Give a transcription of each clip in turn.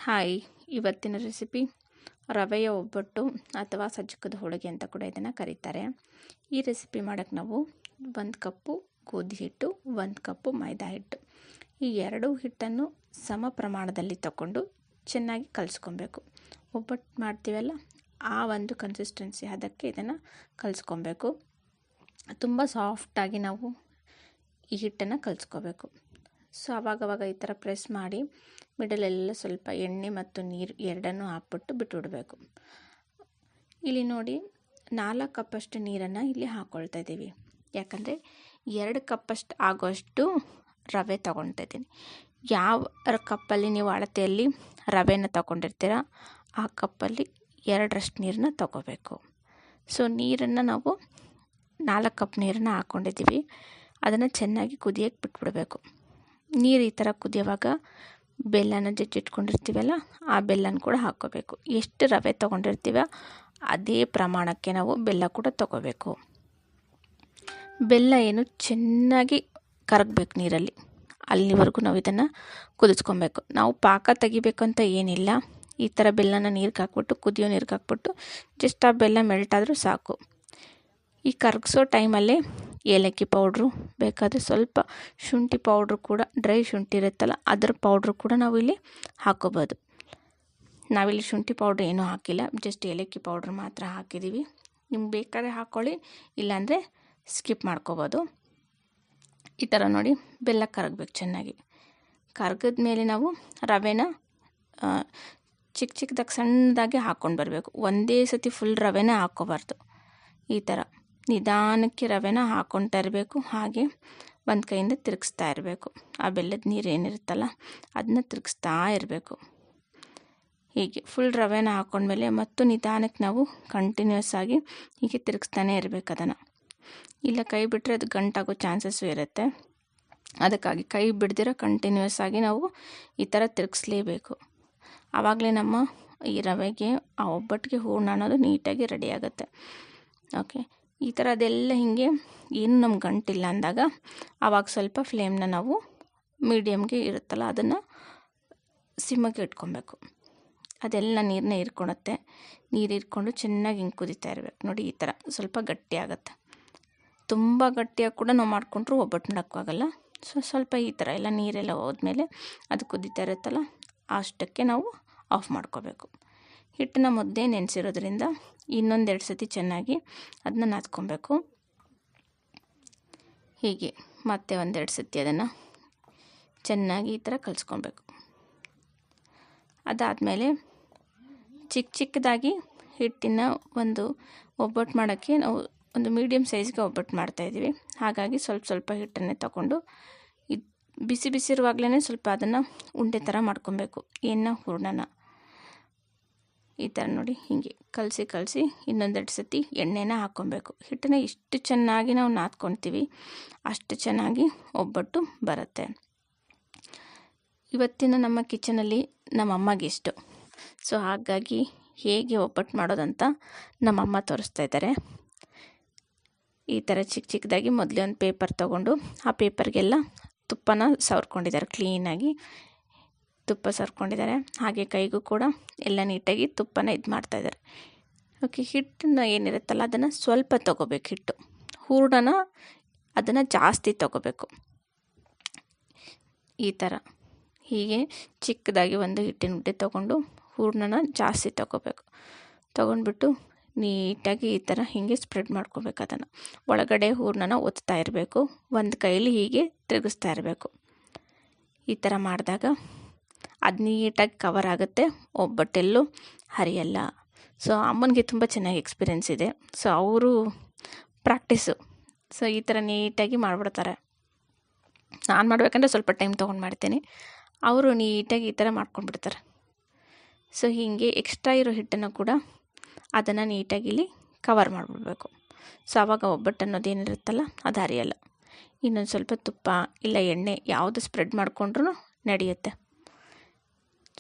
Hi, ಇವತ್ತಿನ recipe ರವೆಯ ಒಬ್ಬಟ್ಟು ಅಥವಾ ಸಜ್ಜಕದ ಹೋಳಿಗೆ ಅಂತ ಕೂಡ ಇದನ್ನು ಕರೀತಾರೆ. ಈ ರೆಸಿಪಿ ಮಾಡೋಕ್ಕೆ ನಾವು 1 ಕಪ್ಪು ಗೋಧಿ ಹಿಟ್ಟು, 1 ಕಪ್ಪು ಮೈದಾ ಹಿಟ್ಟು, ಈ ಎರಡೂ ಹಿಟ್ಟನ್ನು ಸಮ ಪ್ರಮಾಣದಲ್ಲಿ ತಗೊಂಡು ಚೆನ್ನಾಗಿ ಕಲಿಸ್ಕೊಬೇಕು. ಒಬ್ಬಟ್ಟು ಮಾಡ್ತೀವಲ್ಲ ಆ ಒಂದು ಕನ್ಸಿಸ್ಟೆನ್ಸಿ ಅದಕ್ಕೆ ಇದನ್ನು ಕಲಿಸ್ಕೊಬೇಕು. ತುಂಬ ಸಾಫ್ಟಾಗಿ ನಾವು ಈ ಹಿಟ್ಟನ್ನು ಕಲಿಸ್ಕೋಬೇಕು. ಸೊ ಆವಾಗವಾಗ ಈ ಥರ ಪ್ರೆಸ್ ಮಾಡಿ ಮಿಡಲೆಲ್ಲ ಸ್ವಲ್ಪ ಎಣ್ಣೆ ಮತ್ತು ನೀರು ಎರಡನ್ನೂ ಹಾಕ್ಬಿಟ್ಟು ಬಿಟ್ಟುಬಿಡಬೇಕು. ಇಲ್ಲಿ ನೋಡಿ 4 ಕಪ್ಪಷ್ಟು ನೀರನ್ನು ಇಲ್ಲಿ ಹಾಕ್ಕೊಳ್ತಾ ಇದ್ದೀವಿ. ಯಾಕಂದರೆ 2 ಕಪ್ಪಷ್ಟು ಆಗೋಷ್ಟು ರವೆ ತೊಗೊಳ್ತಾ ಇದ್ದೀನಿ. ಯಾವ ಕಪ್ಪಲ್ಲಿ ನೀವು ಅಳತೆಯಲ್ಲಿ ರವೆನ ತೊಗೊಂಡಿರ್ತೀರ ಆ ಕಪ್ಪಲ್ಲಿ 2ರಷ್ಟು ನೀರನ್ನ ತೊಗೋಬೇಕು. ಸೊ ನೀರನ್ನು ನಾವು 4 ಕಪ್ ನೀರನ್ನು ಹಾಕ್ಕೊಂಡಿದ್ದೀವಿ. ಅದನ್ನು ಚೆನ್ನಾಗಿ ಕುದಿಯೋಕ್ಕೆ ಬಿಟ್ಬಿಡಬೇಕು. ನೀರು ಈ ಥರ ಕುದಿಯೋವಾಗ ಬೆಲ್ಲನ ಜಜ್ಜಿಟ್ಕೊಂಡಿರ್ತೀವಲ್ಲ ಆ ಬೆಲ್ಲನ ಕೂಡ ಹಾಕ್ಕೋಬೇಕು. ಎಷ್ಟು ರವೆ ತೊಗೊಂಡಿರ್ತೀವ ಅದೇ ಪ್ರಮಾಣಕ್ಕೆ ನಾವು ಬೆಲ್ಲ ಕೂಡ ತೊಗೋಬೇಕು. ಬೆಲ್ಲ ಏನು ಚೆನ್ನಾಗಿ ಕರಗಬೇಕು ನೀರಲ್ಲಿ, ಅಲ್ಲಿವರೆಗೂ ನಾವು ಇದನ್ನು ಕುದಿಸ್ಕೊಬೇಕು. ನಾವು ಪಾಕ ತೆಗಿಬೇಕಂತ ಏನಿಲ್ಲ. ಈ ಥರ ಬೆಲ್ಲನ ನೀರಿಗೆ ಹಾಕ್ಬಿಟ್ಟು ಕುದಿಯೋ ನೀರಿಗೆ ಹಾಕ್ಬಿಟ್ಟು ಜಸ್ಟ್ ಆ ಬೆಲ್ಲ ಮೆಲ್ಟ್ ಆದರೂ ಸಾಕು. ಈ ಕರಗಿಸೋ ಟೈಮಲ್ಲೇ ಏಲಕ್ಕಿ ಪೌಡ್ರು, ಬೇಕಾದರೆ ಸ್ವಲ್ಪ ಶುಂಠಿ ಪೌಡ್ರು ಕೂಡ, ಡ್ರೈ ಶುಂಠಿ ಇರುತ್ತಲ್ಲ ಅದರ ಪೌಡ್ರು ಕೂಡ ನಾವು ಇಲ್ಲಿ ಹಾಕ್ಕೋಬೋದು. ನಾವಿಲ್ಲಿ ಶುಂಠಿ ಪೌಡ್ರ್ ಏನೂ ಹಾಕಿಲ್ಲ, ಜಸ್ಟ್ ಏಲಕ್ಕಿ ಪೌಡ್ರ್ ಮಾತ್ರ ಹಾಕಿದ್ದೀವಿ. ನಿಮ್ಗೆ ಬೇಕಾದ್ರೆ ಹಾಕ್ಕೊಳ್ಳಿ, ಇಲ್ಲಾಂದರೆ ಸ್ಕಿಪ್ ಮಾಡ್ಕೋಬೋದು. ಈ ಥರ ನೋಡಿ ಬೆಲ್ಲ ಕರಗಬೇಕು ಚೆನ್ನಾಗಿ. ಕರಗಿದ ಮೇಲೆ ನಾವು ರವೆನ ಚಿಕ್ಕದಾಗಿ ಸಣ್ಣದಾಗಿ ಹಾಕ್ಕೊಂಡು ಬರಬೇಕು. ಒಂದೇ ಸತಿ ಫುಲ್ ರವೆನ ಹಾಕ್ಕೋಬಾರ್ದು. ಈ ಥರ ನಿಧಾನಕ್ಕೆ ರವೆನ ಹಾಕ್ಕೊಳ್ತಾ ಇರಬೇಕು. ಹಾಗೆ ಒಂದು ಕೈಯಿಂದ ತಿರುಗಿಸ್ತಾ ಇರಬೇಕು. ಆ ಬೆಲ್ಲದ ನೀರು ಏನಿರುತ್ತಲ್ಲ ಅದನ್ನ ತಿರುಗಿಸ್ತಾ ಇರಬೇಕು. ಹೀಗೆ ಫುಲ್ ರವೆನ ಹಾಕ್ಕೊಂಡ್ಮೇಲೆ ಮತ್ತು ನಿಧಾನಕ್ಕೆ ನಾವು ಕಂಟಿನ್ಯೂಸ್ ಆಗಿ ಹೀಗೆ ತಿರುಗಿಸ್ತಾನೆ ಇರಬೇಕು ಅದನ್ನು. ಇಲ್ಲ ಕೈ ಬಿಟ್ಟರೆ ಅದು ಗಂಟಾಗೋ ಚಾನ್ಸಸ್ಸು ಇರುತ್ತೆ. ಅದಕ್ಕಾಗಿ ಕೈ ಬಿಡ್ದಿರ ಕಂಟಿನ್ಯೂಸ್ ಆಗಿ ನಾವು ಈ ಥರ ತಿರುಗಿಸ್ಲೇಬೇಕು. ಆವಾಗಲೇ ನಮ್ಮ ಈ ರವೆಗೆ ಆ ಒಬ್ಬಟ್ಟಿಗೆ ಹೂರ್ಣ ಅನ್ನೋದು ನೀಟಾಗಿ ರೆಡಿ ಆಗುತ್ತೆ. ಓಕೆ, ಈ ಥರ ಅದೆಲ್ಲ ಹೀಗೆ ಏನು ನಮ್ಗೆ ಗಂಟಿಲ್ಲ ಅಂದಾಗ ಆವಾಗ ಸ್ವಲ್ಪ ಫ್ಲೇಮ್ನ ನಾವು ಮೀಡಿಯಮ್ಗೆ ಇರುತ್ತಲ್ಲ ಅದನ್ನು ಸಿಮ್ಮಿಗೆ ಇಟ್ಕೊಬೇಕು. ಅದೆಲ್ಲ ನೀರನ್ನ ಹೀರ್ಕೊಳುತ್ತೆ. ನೀರು ಹೀರ್ಕೊಂಡು ಚೆನ್ನಾಗಿ ಹಿಂಗೆ ಕುದೀತಾ ಇರಬೇಕು. ನೋಡಿ ಈ ಥರ ಸ್ವಲ್ಪ ಗಟ್ಟಿ ಆಗುತ್ತೆ. ತುಂಬ ಗಟ್ಟಿಯಾಗಿ ಕೂಡ ನಾವು ಮಾಡಿಕೊಂಡ್ರೂ ಒಬ್ಬಟ್ಟು ಮಾಡೋಕ್ಕಾಗಲ್ಲ. ಸ್ವಲ್ಪ ಈ ಥರ ಎಲ್ಲ ನೀರೆಲ್ಲ ಹೋದ್ಮೇಲೆ ಅದು ಕುದೀತಾ ಇರುತ್ತಲ್ಲ ಅಷ್ಟಕ್ಕೆ ನಾವು ಆಫ್ ಮಾಡ್ಕೋಬೇಕು. ಹಿಟ್ಟನ್ನ ಮುದ್ದೆ ನೆನೆಸಿರೋದ್ರಿಂದ ಇನ್ನೊಂದೆರಡು ಸತಿ ಚೆನ್ನಾಗಿ ಅದನ್ನ ನಾದ್ಕೊಬೇಕು. ಹೀಗೆ ಮತ್ತೆ ಒಂದೆರಡು ಸತಿ ಅದನ್ನು ಚೆನ್ನಾಗಿ ಈ ಥರ ಕಲಿಸ್ಕೊಬೇಕು. ಅದಾದಮೇಲೆ ಚಿಕ್ಕದಾಗಿ ಹಿಟ್ಟಿನ ಒಂದು ಒಬ್ಬಟ್ಟು ಮಾಡೋಕ್ಕೆ ನಾವು ಒಂದು ಮೀಡಿಯಮ್ ಸೈಜ್ಗೆ ಒಬ್ಬಟ್ಟು ಮಾಡ್ತಾಯಿದ್ದೀವಿ. ಹಾಗಾಗಿ ಸ್ವಲ್ಪ ಹಿಟ್ಟನ್ನೇ ತಗೊಂಡು ಬಿಸಿ ಇರುವಾಗಲೇ ಸ್ವಲ್ಪ ಅದನ್ನು ಉಂಡೆ ಥರ ಮಾಡ್ಕೊಬೇಕು. ಹೂರ್ಣನ ಈ ಥರ ನೋಡಿ ಹೀಗೆ ಕಲಸಿ ಇನ್ನೊಂದೆರಡು ಸತಿ ಎಣ್ಣೆನ ಹಾಕ್ಕೊಬೇಕು. ಹಿಟ್ಟನ್ನ ಎಷ್ಟು ಚೆನ್ನಾಗಿ ನಾವು ನಾದ್ಕೊಳ್ತೀವಿ ಅಷ್ಟು ಚೆನ್ನಾಗಿ ಒಬ್ಬಟ್ಟು ಬರುತ್ತೆ. ಇವತ್ತಿನ ನಮ್ಮ ಕಿಚನಲ್ಲಿ ನಮ್ಮಮ್ಮಗೆ ಇಷ್ಟು. ಸೊ ಹಾಗಾಗಿ ಹೇಗೆ ಒಬ್ಬಟ್ಟು ಮಾಡೋದಂತ ನಮ್ಮಮ್ಮ ತೋರಿಸ್ತಾ ಇದ್ದಾರೆ. ಈ ಥರ ಚಿಕ್ಕದಾಗಿ ಮೊದಲೇ ಒಂದು ಪೇಪರ್ ತೊಗೊಂಡು ಆ ಪೇಪರ್ಗೆಲ್ಲ ತುಪ್ಪನ ಸವರ್ಕೊಂಡಿದ್ದಾರೆ. ಕ್ಲೀನಾಗಿ ತುಪ್ಪ ಸವರ್ಕೊಂಡಿದ್ದಾರೆ. ಹಾಗೆ ಕೈಗೂ ಕೂಡ ಎಲ್ಲ ನೀಟಾಗಿ ತುಪ್ಪನ ಇದು ಮಾಡ್ತಾಯಿದ್ದಾರೆ. ಓಕೆ, ಹಿಟ್ಟನ್ನು ಏನಿರುತ್ತಲ್ಲ ಅದನ್ನು ಸ್ವಲ್ಪ ತೊಗೋಬೇಕು. ಹಿಟ್ಟು ಹೂರ್ಣನ ಅದನ್ನು ಜಾಸ್ತಿ ತೊಗೋಬೇಕು. ಈ ಥರ ಹೀಗೆ ಚಿಕ್ಕದಾಗಿ ಒಂದು ಹಿಟ್ಟಿನ ಉಂಡೆ ತೊಗೊಂಡು ಹೂರ್ಣನ ಜಾಸ್ತಿ ತೊಗೋಬೇಕು. ತೊಗೊಂಡ್ಬಿಟ್ಟು ನೀಟಾಗಿ ಈ ಥರ ಹೀಗೆ ಸ್ಪ್ರೆಡ್ ಮಾಡ್ಕೋಬೇಕು. ಅದನ್ನು ಒಳಗಡೆ ಹೂರ್ಣನ ಒತ್ತಾ ಇರಬೇಕು. ಒಂದು ಕೈಲಿ ಹೀಗೆ ತಿರುಗಿಸ್ತಾ ಇರಬೇಕು. ಈ ಥರ ಮಾಡಿದಾಗ ಅದು ನೀಟಾಗಿ ಕವರ್ ಆಗುತ್ತೆ, ಒಬ್ಬಟ್ಟೆಲ್ಲೂ ಹರಿಯಲ್ಲ. ಸೊ ಅಮ್ಮನಿಗೆ ತುಂಬ ಚೆನ್ನಾಗಿ ಎಕ್ಸ್ಪೀರಿಯೆನ್ಸ್ ಇದೆ. ಸೊ ಅವರು ಪ್ರಾಕ್ಟೀಸು. ಸೊ ಈ ಥರ ನೀಟಾಗಿ ಮಾಡಿಬಿಡ್ತಾರೆ. ನಾನು ಮಾಡಬೇಕಂದ್ರೆ ಸ್ವಲ್ಪ ಟೈಮ್ ತೊಗೊಂಡು ಮಾಡ್ತೀನಿ. ಅವರು ನೀಟಾಗಿ ಈ ಥರ ಮಾಡ್ಕೊಂಡ್ಬಿಡ್ತಾರೆ. ಸೊ ಹೀಗೆ ಎಕ್ಸ್ಟ್ರಾ ಇರೋ ಹಿಟ್ಟನ್ನು ಕೂಡ ಅದನ್ನು ನೀಟಾಗಿ ಇಲ್ಲಿ ಕವರ್ ಮಾಡಿಬಿಡ್ಬೇಕು. ಸೊ ಆವಾಗ ಒಬ್ಬಟ್ಟು ಅನ್ನೋದೇನಿರುತ್ತಲ್ಲ ಅದು ಹರಿಯಲ್ಲ. ಇನ್ನೊಂದು ಸ್ವಲ್ಪ ತುಪ್ಪ ಇಲ್ಲ ಎಣ್ಣೆ ಯಾವುದು ಸ್ಪ್ರೆಡ್ ಮಾಡಿಕೊಂಡ್ರೂ ನಡೆಯುತ್ತೆ.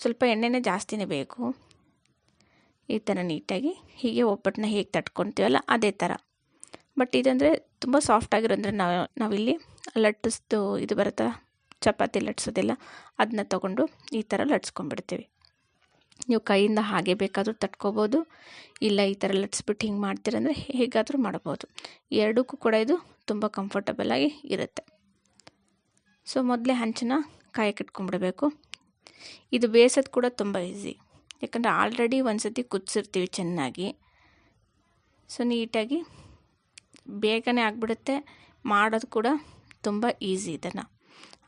ಸ್ವಲ್ಪ ಎಣ್ಣೆನೇ ಜಾಸ್ತಿನೇ ಬೇಕು. ಈ ಥರ ನೀಟಾಗಿ ಹೀಗೆ ಒಬ್ಬಟ್ಟನ್ನ ಹೇಗೆ ತಟ್ಕೊತೀವಲ್ಲ ಅದೇ ಥರ. ಬಟ್ ಇದಂದರೆ ತುಂಬ ಸಾಫ್ಟಾಗಿರೋದ್ರೆ ನಾವಿಲ್ಲಿ ಲಟ್ಟಿಸ್ದು ಇದು ಬರುತ್ತಲ್ಲ ಚಪಾತಿ ಲಟ್ಸೋದೆಲ್ಲ ಅದನ್ನ ತೊಗೊಂಡು ಈ ಥರ ಲಟ್ಸ್ಕೊಂಡ್ಬಿಡ್ತೀವಿ. ನೀವು ಕೈಯಿಂದ ಹಾಗೆ ಬೇಕಾದರೂ ತಟ್ಕೋಬೋದು, ಇಲ್ಲ ಈ ಥರ ಲಟ್ಸ್ಬಿಟ್ಟು ಹಿಂಗೆ ಮಾಡ್ತೀರಂದರೆ ಹೇಗಾದರೂ ಮಾಡ್ಬೋದು. ಎರಡಕ್ಕೂ ಕೂಡ ಇದು ತುಂಬ ಕಂಫರ್ಟಬಲಾಗಿ ಇರುತ್ತೆ. ಸೊ ಮೊದಲೇ ಹಂಚನ್ನ ಕಾಯಕ್ಕೆ ಇಟ್ಕೊಂಡ್ಬಿಡಬೇಕು. ಇದು ಬೇಯಿಸೋದು ಕೂಡ ತುಂಬ ಈಸಿ, ಯಾಕಂದರೆ ಆಲ್ರೆಡಿ ಒಂದು ಸತಿ ಕುದಿಸಿರ್ತೀವಿ ಚೆನ್ನಾಗಿ. ಸೊ ನೀಟಾಗಿ ಬೇಗನೆ ಆಗಿಬಿಡುತ್ತೆ, ಮಾಡೋದು ಕೂಡ ತುಂಬ ಈಸಿ. ಇದನ್ನು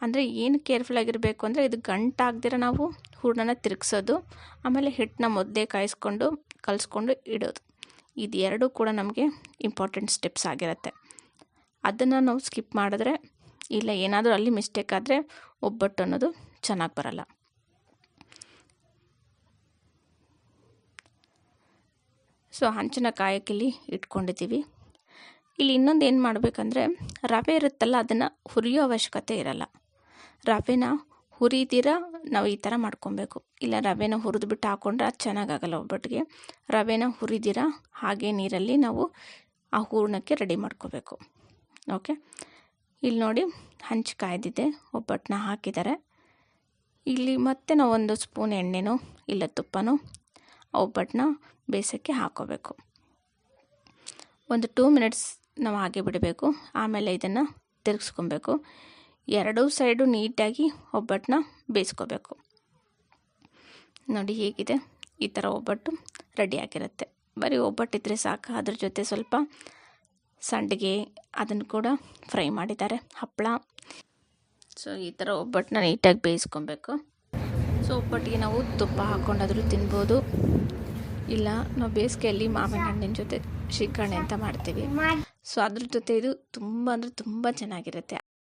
ಅಂದರೆ ಏನು ಕೇರ್ಫುಲ್ಲಾಗಿರಬೇಕು ಅಂದರೆ ಇದು ಗಂಟಾಗ್ದಿರ ನಾವು ಹೂರಣನ ತಿರುಗಿಸೋದು, ಆಮೇಲೆ ಹಿಟ್ಟನ್ನ ಮೊದಲೇ ಕಲಿಸ್ಕೊಂಡು ಇಡೋದು. ಇದು ಎರಡೂ ಕೂಡ ನಮಗೆ ಇಂಪಾರ್ಟೆಂಟ್ ಸ್ಟೆಪ್ಸ್ ಆಗಿರುತ್ತೆ. ಅದನ್ನು ನಾವು ಸ್ಕಿಪ್ ಮಾಡಿದ್ರೆ, ಇಲ್ಲ ಏನಾದರೂ ಅಲ್ಲಿ ಮಿಸ್ಟೇಕ್ ಆದರೆ ಒಬ್ಬಟ್ಟು ಅನ್ನೋದು ಚೆನ್ನಾಗಿ ಬರಲ್ಲ. ಸೊ ಹಂಚನ ಕಾಯಕ್ಕಿಲ್ಲಿ ಇಟ್ಕೊಂಡಿದ್ದೀವಿ. ಇಲ್ಲಿ ಇನ್ನೊಂದು ಏನು ಮಾಡಬೇಕಂದ್ರೆ, ರವೆ ಇರುತ್ತಲ್ಲ ಅದನ್ನು ಹುರಿಯೋ ಅವಶ್ಯಕತೆ ಇರಲ್ಲ. ರವೆನ ಹುರಿದಿರ ನಾವು ಈ ಥರ ಮಾಡ್ಕೊಬೇಕು. ಇಲ್ಲ ರವೆನ ಹುರಿದ್ಬಿಟ್ಟು ಹಾಕ್ಕೊಂಡ್ರೆ ಅದು ಚೆನ್ನಾಗಾಗಲ್ಲ ಒಬ್ಬಟ್ಟಿಗೆ. ರವೆನ ಹುರಿದಿರ ಹಾಗೆ ನೀರಲ್ಲಿ ನಾವು ಆ ಹೂರಣಕ್ಕೆ ರೆಡಿ ಮಾಡ್ಕೋಬೇಕು. ಓಕೆ, ಇಲ್ಲಿ ನೋಡಿ ಹಂಚು ಕಾಯ್ದಿದೆ, ಒಬ್ಬಟ್ಟನ್ನ ಹಾಕಿದ್ದಾರೆ. ಇಲ್ಲಿ ಮತ್ತೆ ನಾವು 1 ಸ್ಪೂನ್ ಎಣ್ಣೆನೋ ಇಲ್ಲ ತುಪ್ಪನೋ ಒಬ್ಬಟ್ಟನ್ನ ಬೇಯಿಸೋಕ್ಕೆ ಹಾಕೋಬೇಕು. ಒಂದು 2 ಮಿನಿಟ್ಸ್ ನಾವು ಹಾಗೆ ಬಿಡಬೇಕು. ಆಮೇಲೆ ಇದನ್ನು ತಿರುಗಿಸ್ಕೊಬೇಕು. ಎರಡೂ ಸೈಡು ನೀಟಾಗಿ ಒಬ್ಬಟ್ಟನ್ನ ಬೇಯಿಸ್ಕೋಬೇಕು. ನೋಡಿ ಹೇಗಿದೆ, ಈ ಥರ ಒಬ್ಬಟ್ಟು ರೆಡಿಯಾಗಿರುತ್ತೆ. ಬರೀ ಒಬ್ಬಟ್ಟಿದ್ರೆ ಸಾಕು. ಅದ್ರ ಜೊತೆ ಸ್ವಲ್ಪ ಸಂಡಿಗೆ ಅದನ್ನು ಕೂಡ ಫ್ರೈ ಮಾಡಿದ್ದಾರೆ, ಹಪ್ಪಳ. ಸೊ ಈ ಥರ ಒಬ್ಬಟ್ಟನ್ನ ನೀಟಾಗಿ ಬೇಯಿಸ್ಕೊಬೇಕು. ಸೊ ಒಬ್ಬಟ್ಟಿಗೆ ನಾವು ತುಪ್ಪ ಹಾಕ್ಕೊಂಡಾದರೂ ತಿನ್ಬೋದು, ಇಲ್ಲ ನಾವು ಬೇಸಿಗೆಯಲ್ಲಿ ಮಾವಿನ ಹಣ್ಣಿನ ಜೊತೆ ಶ್ರೀಕರಣೆ ಅಂತ ಮಾಡ್ತೀವಿ. ಸೊ ಅದ್ರ ಜೊತೆ ಇದು ತುಂಬ ಅಂದರೆ ತುಂಬ ಚೆನ್ನಾಗಿರುತ್ತೆ.